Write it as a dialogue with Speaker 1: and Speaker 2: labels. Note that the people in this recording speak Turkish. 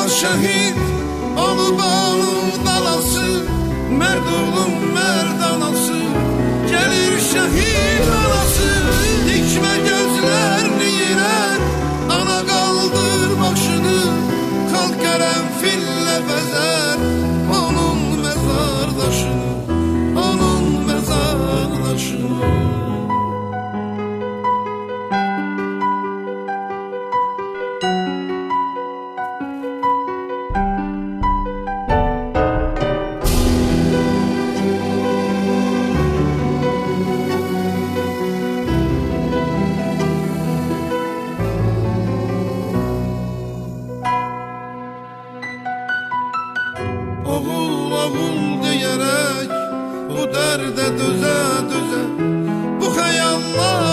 Speaker 1: şehit olup alın dalası, merd oğlum merd anası, gelir şehit anası. Dikme gözlerini yere, ana kaldır başını, kalk karanfille bezer onun mezar taşını, onun mezar taşını. Oğul oğul diyerek bu derde döze döze, bu hayallar